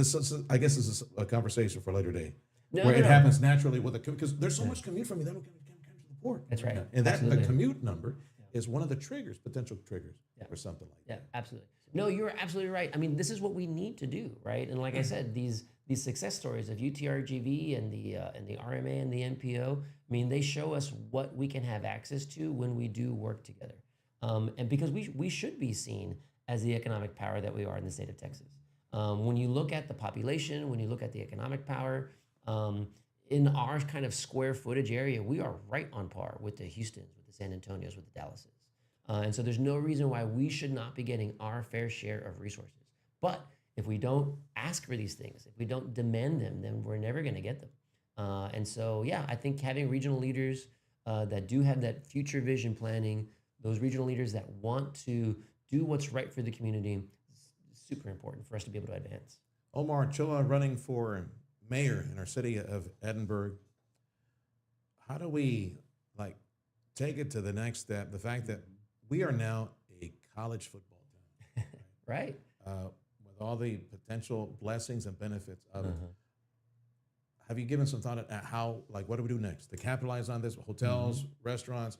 [SPEAKER 1] I guess this is a conversation for a later day, it happens naturally with because there's so much commute from me that don't come to the port.
[SPEAKER 2] That's right.
[SPEAKER 1] And that the commute number is one of the potential triggers for something like that.
[SPEAKER 2] Yeah, absolutely. No, you're absolutely right. I mean, this is what we need to do, right? And like I said, these success stories of UTRGV and the RMA and the NPO, I mean, they show us what we can have access to when we do work together. And because we should be seen as the economic power that we are in the state of Texas. When you look at the population, when you look at the economic power, in our kind of square footage area, we are right on par with the Houstons, with the San Antonios, with the Dallases. And so there's no reason why we should not be getting our fair share of resources. But if we don't ask for these things, if we don't demand them, then we're never going to get them. And so, I think having regional leaders that do have that future vision planning, those regional leaders that want to do what's right for the community, is super important for us to be able to advance.
[SPEAKER 1] Omar Ochoa running for mayor in our city of Edinburgh. How do we take it to the next step? The fact that we are now a college football town,
[SPEAKER 2] right?
[SPEAKER 1] With all the potential blessings and benefits of it. Have you given some thought at how, what do we do next to capitalize on this? Hotels, restaurants,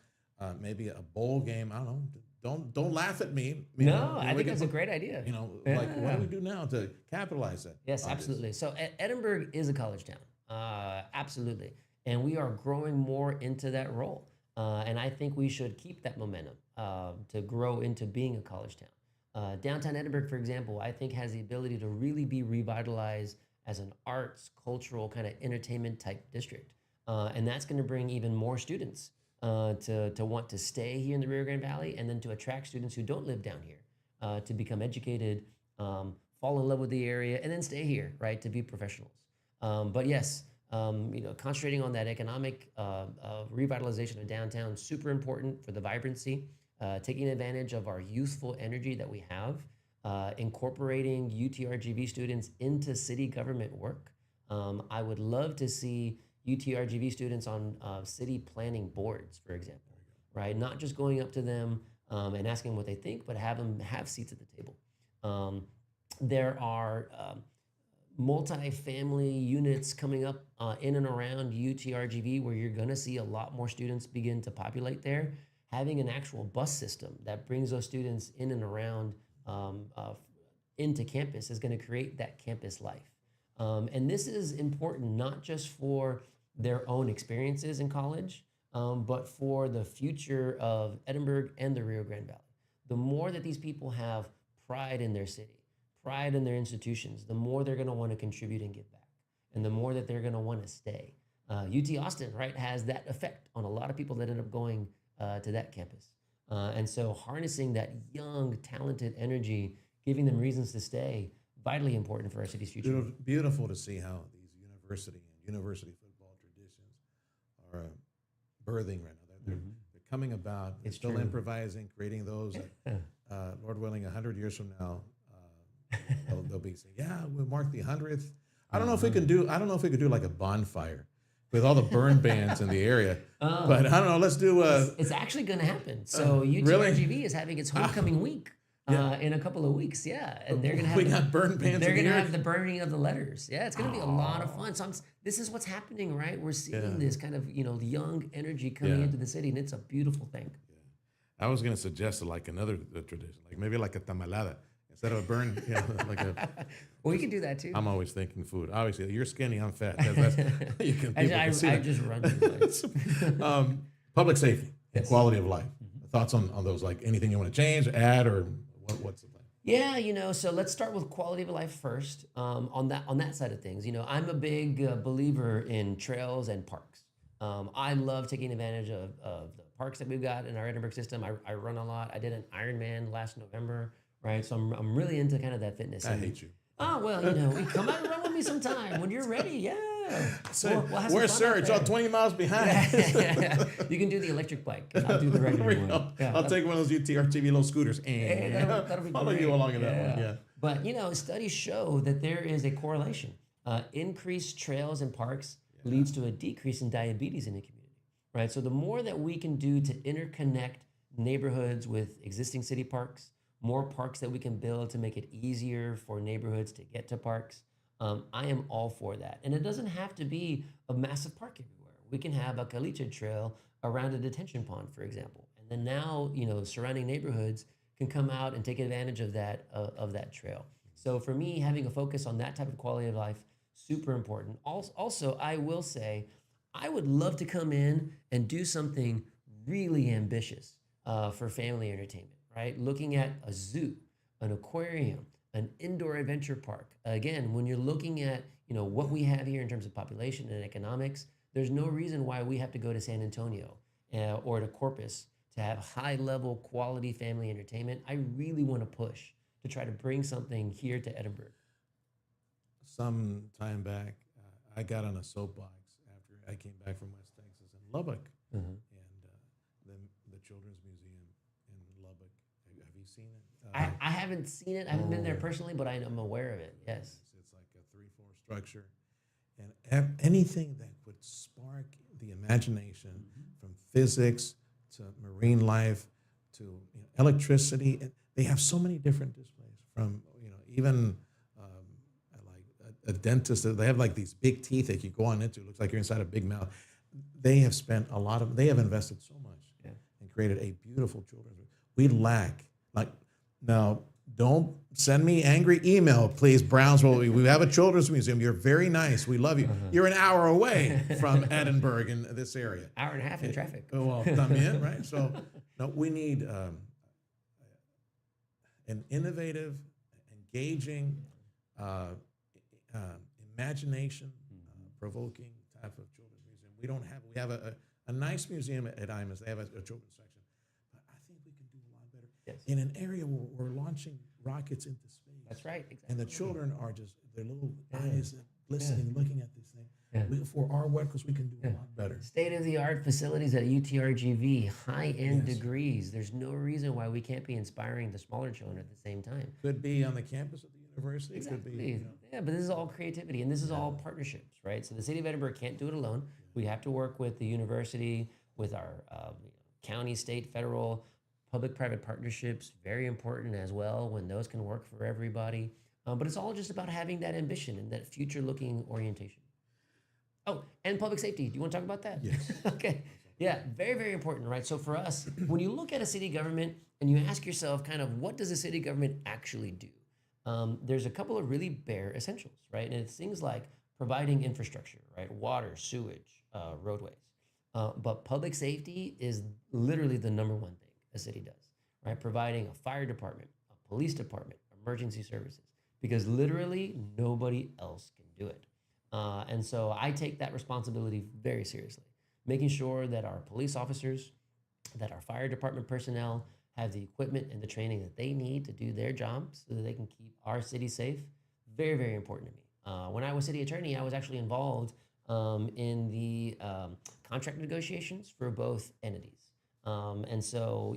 [SPEAKER 1] maybe a bowl game. I don't know. Don't laugh at me.
[SPEAKER 2] I think that's a great idea.
[SPEAKER 1] What do we do now to capitalize that?
[SPEAKER 2] Yes, absolutely. So Edinburgh is a college town, absolutely, and we are growing more into that role. And I think we should keep that momentum to grow into being a college town. Downtown Edinburgh, for example, I think has the ability to really be revitalized as an arts, cultural, kind of entertainment type district, and that's going to bring even more students to want to stay here in the Rio Grande Valley, and then to attract students who don't live down here to become educated, fall in love with the area, and then stay here, right, to be professionals. But yes, concentrating on that economic revitalization of downtown, super important for the vibrancy, taking advantage of our youthful energy that we have, incorporating UTRGV students into city government work. I would love to see UTRGV students on city planning boards, for example, right? Not just going up to them and asking them what they think, but have them have seats at the table. There are multi-family units coming up in and around UTRGV where you're going to see a lot more students begin to populate there. Having an actual bus system that brings those students in and around into campus is going to create that campus life. And this is important not just for their own experiences in college, but for the future of Edinburgh and the Rio Grande Valley. The more that these people have pride in their city, pride in their institutions, the more they're going to want to contribute and give back, and the more that they're going to want to stay. UT Austin, right, has that effect on a lot of people that end up going to that campus. And so harnessing that young, talented energy, giving them reasons to stay, vitally important for our city's future.
[SPEAKER 1] Beautiful to see how these university football traditions are birthing right now. They're coming about. They're still improvising, creating those. Lord willing, 100 years from now, they'll be saying, "Yeah, we'll mark the 100th." I don't know if we can do. I don't know if we could do like a bonfire with all the burn bands in the area. But I don't know. Let's do.
[SPEAKER 2] It's actually going to happen. So UTRGV is having its homecoming week. In a couple of weeks, and they're gonna have
[SPEAKER 1] got burn bands.
[SPEAKER 2] They're gonna have the burning of the letters. Yeah, it's gonna be a lot of fun. So this is what's happening, right? We're seeing this kind of young energy coming into the city, and it's a beautiful thing.
[SPEAKER 1] I was gonna suggest like another tradition, like maybe like a tamalada instead of a burn. Like a.
[SPEAKER 2] Well, we can do that too.
[SPEAKER 1] I'm always thinking food. Obviously, you're skinny. I'm fat. That's you can.
[SPEAKER 2] I just run too much.
[SPEAKER 1] Public safety, and quality of life. Thoughts on those? Like anything you want to change, add, or what's the plan?
[SPEAKER 2] Yeah, so let's start with quality of life first. On that side of things, I'm a big believer in trails and parks. I love taking advantage of the parks that we've got in our Edinburgh system. I run a lot. I did an Ironman last November, right? So I'm really into kind of that fitness.
[SPEAKER 1] I hate you.
[SPEAKER 2] Oh, well, come out and run with me sometime when you're ready. Yeah.
[SPEAKER 1] So, where's Sergio? I'm 20 miles behind.
[SPEAKER 2] You can do the electric bike. I'll do the regular one.
[SPEAKER 1] I'll take one of those UTRGV little scooters and
[SPEAKER 2] that'll be
[SPEAKER 1] follow
[SPEAKER 2] great.
[SPEAKER 1] you along in that one. Yeah.
[SPEAKER 2] But, studies show that there is a correlation. Increased trails and parks leads to a decrease in diabetes in the community, right? So the more that we can do to interconnect neighborhoods with existing city parks, more parks that we can build to make it easier for neighborhoods to get to parks, I am all for that. And it doesn't have to be a massive park everywhere. We can have a caliche trail around a detention pond, for example. And then now, surrounding neighborhoods can come out and take advantage of that trail. So for me, having a focus on that type of quality of life, super important. Also, I will say, I would love to come in and do something really ambitious for family entertainment, right? Looking at a zoo, an aquarium, an indoor adventure park. Again, when you're looking at what we have here in terms of population and economics, there's no reason why we have to go to San Antonio or to Corpus to have high-level quality family entertainment. I really want to push to try to bring something here to Edinburgh.
[SPEAKER 1] Some time back, I got on a soapbox after I came back from West Texas in Lubbock, and the Children's Museum in Lubbock. Have you seen it?
[SPEAKER 2] I haven't seen it. I haven't been there personally, but I'm aware of it. Yes.
[SPEAKER 1] It's like a 3-floor structure, and anything that would spark the imagination, from physics to marine life to electricity. And they have so many different displays. From even like a dentist. They have like these big teeth that you go on into. It looks like you're inside a big mouth. They have spent a lot of. They have invested so much and created a beautiful children's. We lack now. Don't send me angry email, please, Brownsville. We have a children's museum. You're very nice. We love you. You're an hour away from Edinburgh in this area.
[SPEAKER 2] Hour and a half in traffic.
[SPEAKER 1] Well, come in, right? So, no, we need an innovative, engaging, imagination, provoking type of children's museum. We don't have. We have a nice museum at IMAS. They have a children's section. But I think we can do a lot better.
[SPEAKER 2] Yes.
[SPEAKER 1] In an area where we're launching rockets into space.
[SPEAKER 2] That's right. Exactly.
[SPEAKER 1] And the children are just, their little eyes listening, looking at these things.
[SPEAKER 2] Yeah.
[SPEAKER 1] For our workers, we can do a lot better.
[SPEAKER 2] State-of-the-art facilities at UTRGV, high-end
[SPEAKER 1] Yes.
[SPEAKER 2] degrees. There's no reason why we can't be inspiring the smaller children at the same time.
[SPEAKER 1] Could be on the campus of the university. Could be,
[SPEAKER 2] Exactly. Yeah, but this is all creativity and this is all partnerships, right? So the city of Edinburgh can't do it alone. We have to work with the university, with our county, state, federal, public-private partnerships. Very important as well when those can work for everybody. But it's all just about having that ambition and that future-looking orientation. Oh, and public safety. Do you want to talk about that?
[SPEAKER 1] Yes.
[SPEAKER 2] Okay. Yeah, very, very important, right? So for us, when you look at a city government and you ask yourself kind of what does a city government actually do? There's a couple of really bare essentials, right? And it's things like providing infrastructure, right? Water, sewage, roadways. But public safety is literally the number one thing a city does, right? Providing a fire department, a police department, emergency services, because literally nobody else can do it. And so I take that responsibility very seriously, making sure that our police officers, that our fire department personnel have the equipment and the training that they need to do their jobs so that they can keep our city safe. Very, very important to me. When I was city attorney, I was actually involved in the contract negotiations for both entities. And so,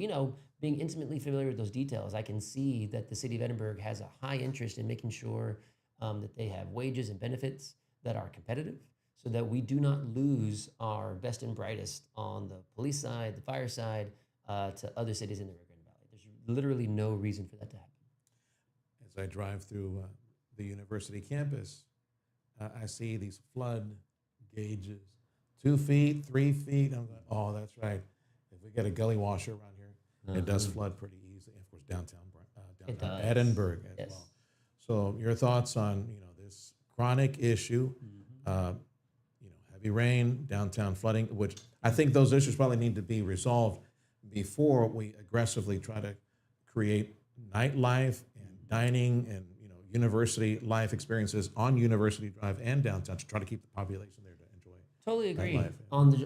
[SPEAKER 2] being intimately familiar with those details, I can see that the city of Edinburgh has a high interest in making sure that they have wages and benefits that are competitive so that we do not lose our best and brightest on the police side, the fire side, to other cities in the Rio Grande Valley. There's literally no reason for that to happen.
[SPEAKER 1] As I drive through the university campus, I see these flood gauges, 2 feet, 3 feet. I'm like, oh, that's right. If we get a gully washer around here, it does flood pretty easily. Of course, downtown Edinburgh as
[SPEAKER 2] Yes.
[SPEAKER 1] well. So your thoughts on this chronic issue, heavy rain, downtown flooding, which I think those issues probably need to be resolved before we aggressively try to create nightlife and dining and university life experiences on University Drive and downtown to try to keep the population there to enjoy.
[SPEAKER 2] Totally agree.
[SPEAKER 1] nightlife.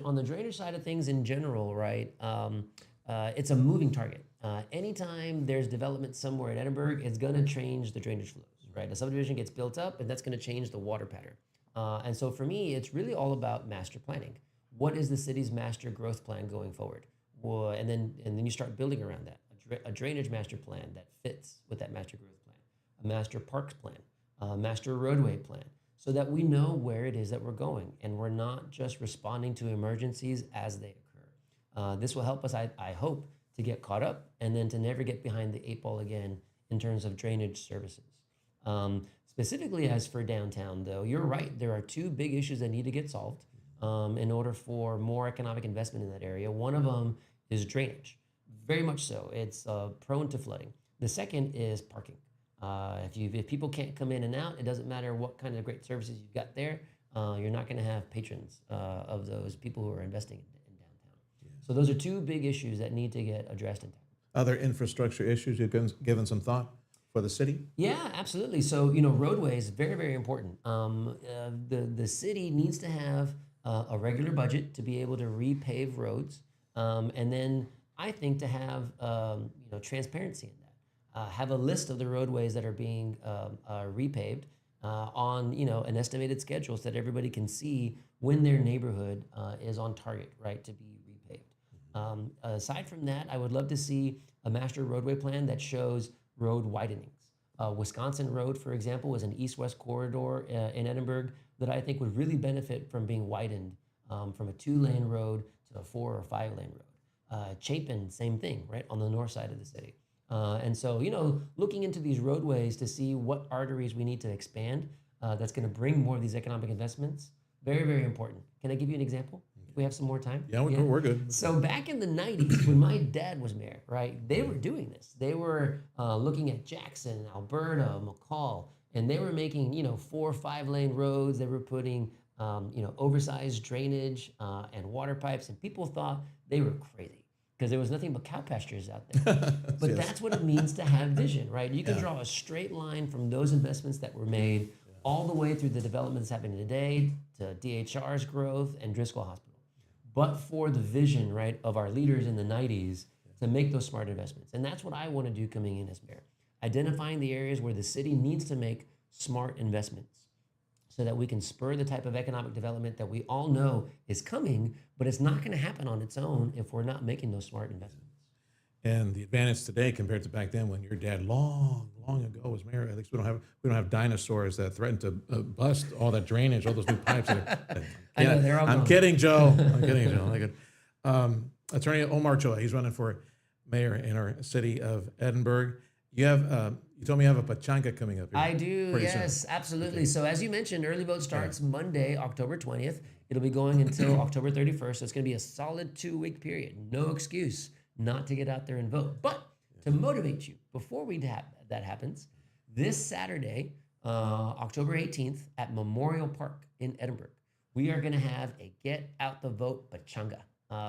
[SPEAKER 2] On the drainage side of things in general, right? It's a moving target. Anytime there's development somewhere in Edinburgh, it's going to change the drainage flows, right? A subdivision gets built up, and that's going to change the water pattern. And so for me, it's really all about master planning. What is the city's master growth plan going forward? Well, and then you start building around that. A drainage master plan that fits with that master growth plan, a master parks plan, a master roadway plan, so that we know where it is that we're going and we're not just responding to emergencies as they occur. This will help us, I hope, to get caught up and then to never get behind the 8 ball again in terms of drainage services. Specifically as for downtown, though, you're right. There are 2 big issues that need to get solved in order for more economic investment in that area. One of them is drainage, very much so. It's prone to flooding. The second is parking. If people can't come in and out, it doesn't matter what kind of great services you've got there. You're not going to have patrons of those people who are investing in downtown. Yeah. So those are 2 big issues that need to get addressed in town.
[SPEAKER 1] Other infrastructure issues you've given some thought for the city?
[SPEAKER 2] Yeah, absolutely. So, roadways, very, very important. The city needs to have a regular budget to be able to repave roads. And then I think to have, transparency in that. Have a list of the roadways that are being repaved on, an estimated schedule so that everybody can see when their neighborhood is on target, right, to be repaved. Aside from that, I would love to see a master roadway plan that shows road widenings. Wisconsin Road, for example, was an east-west corridor in Edinburgh that I think would really benefit from being widened from a 2-lane road to a 4 or 5-lane road. Chapin, same thing, right, on the north side of the city. And so, looking into these roadways to see what arteries we need to expand that's going to bring more of these economic investments, very, very important. Can I give you an example? If we have some more time?
[SPEAKER 1] Yeah, we're good.
[SPEAKER 2] So back in the 90s, when my dad was mayor, right, they were doing this. They were looking at Jackson, Alberta, McCall, and they were making, 4 or 5-lane roads. They were putting, oversized drainage and water pipes, and people thought they were crazy because there was nothing but cow pastures out there. But
[SPEAKER 1] Yes.
[SPEAKER 2] That's what it means to have vision, right? You can draw a straight line from those investments that were made all the way through the developments happening today to DHR's growth and Driscoll Hospital. But for the vision, right, of our leaders in the 90s to make those smart investments. And that's what I want to do coming in as mayor. Identifying the areas where the city needs to make smart investments so that we can spur the type of economic development that we all know is coming, but it's not going to happen on its own if we're not making those smart investments.
[SPEAKER 1] And the advantage today compared to back then when your dad long ago was mayor, at least we don't have dinosaurs that threaten to bust all that drainage, all those new pipes.
[SPEAKER 2] I know, they're all
[SPEAKER 1] I'm
[SPEAKER 2] gone.
[SPEAKER 1] kidding, Joe. I'm kidding, Joe. Like it. Attorney Omar Ochoa, he's running for mayor in our city of Edinburgh. You have you told me you have a pachanga coming up here.
[SPEAKER 2] I do,
[SPEAKER 1] pretty soon.
[SPEAKER 2] yes, absolutely. So as you mentioned, early vote starts Monday, October 20th. It'll be going until October 31st. So it's going to be a solid 2-week period. No excuse not to get out there and vote. But to motivate you, before that happens, this Saturday, October 18th, at Memorial Park in Edinburgh, we are going to have a Get Out the Vote pachanga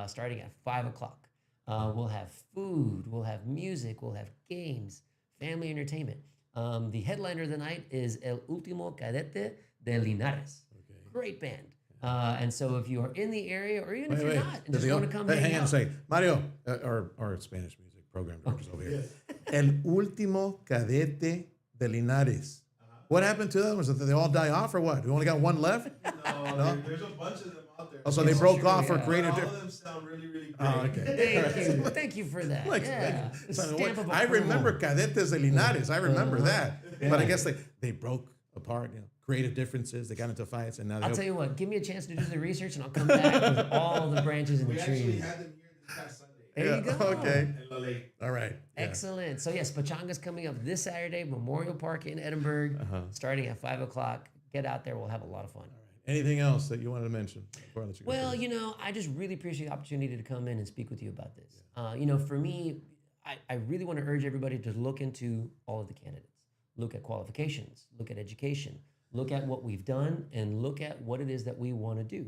[SPEAKER 2] starting at 5 o'clock. We'll have food, we'll have music, we'll have games, family entertainment. The headliner of the night is El Último Cadete de Linares.
[SPEAKER 1] Okay.
[SPEAKER 2] Great band. And so if you are in the area, or even if you're
[SPEAKER 1] Wait.
[SPEAKER 2] not, and just want to come hang
[SPEAKER 1] hang on a
[SPEAKER 2] out.
[SPEAKER 1] second. Mario, our Spanish music program director's over here. El Último Cadete de Linares. What happened to them? Was it that they all die off or what? We only got one left?
[SPEAKER 3] No, there's a bunch of them out there.
[SPEAKER 1] Oh, so they broke off for
[SPEAKER 2] yeah.
[SPEAKER 1] creative.
[SPEAKER 3] All of them sound really, really great.
[SPEAKER 1] Oh, okay.
[SPEAKER 2] Thank you. Thank you for that.
[SPEAKER 1] Like,
[SPEAKER 2] Yeah. The stamp of
[SPEAKER 1] I
[SPEAKER 2] approval.
[SPEAKER 1] remember Cadetes de Linares. I remember that. But I guess they broke apart. Creative differences. They got into fights, and now
[SPEAKER 2] I'll tell you what, give me a chance to do the research and I'll come back with all the branches and
[SPEAKER 3] We
[SPEAKER 2] the
[SPEAKER 3] actually
[SPEAKER 2] trees.
[SPEAKER 3] had them here this past Sunday.
[SPEAKER 2] There you go.
[SPEAKER 1] Okay.
[SPEAKER 3] In La Lake.
[SPEAKER 1] All right. Yeah.
[SPEAKER 2] Excellent. So yes, Pachanga's coming up this Saturday, Memorial Park in Edinburgh, starting at 5 o'clock. Get out there. We'll have a lot of fun.
[SPEAKER 1] Anything else that you wanted to mention? Before I let you go?
[SPEAKER 2] Well, I just really appreciate the opportunity to come in and speak with you about this. For me, I really want to urge everybody to look into all of the candidates. Look at qualifications. Look at education. Look at what we've done and look at what it is that we want to do.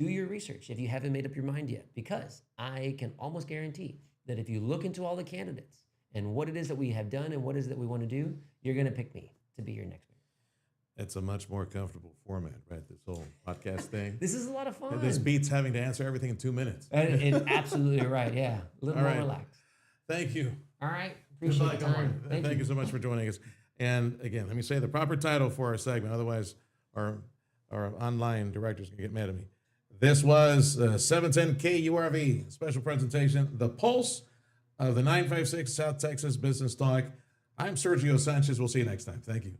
[SPEAKER 2] Do your research if you haven't made up your mind yet, because I can almost guarantee that if you look into all the candidates and what it is that we have done and what it is that we want to do, you're going to pick me to be your next mayor.
[SPEAKER 1] It's a much more comfortable format, right? This whole podcast thing.
[SPEAKER 2] This is a lot of fun.
[SPEAKER 1] This beats having to answer everything in 2 minutes.
[SPEAKER 2] And absolutely right. Yeah. A little
[SPEAKER 1] All
[SPEAKER 2] more
[SPEAKER 1] right.
[SPEAKER 2] relaxed.
[SPEAKER 1] Thank you.
[SPEAKER 2] All right. Appreciate the time.
[SPEAKER 1] Thank you so much for joining us. And again, let me say the proper title for our segment. Otherwise, our online director's going to get mad at me. This was 710 KURV special presentation, The Pulse of the 956 South Texas Business Talk. I'm Sergio Sanchez. We'll see you next time. Thank you.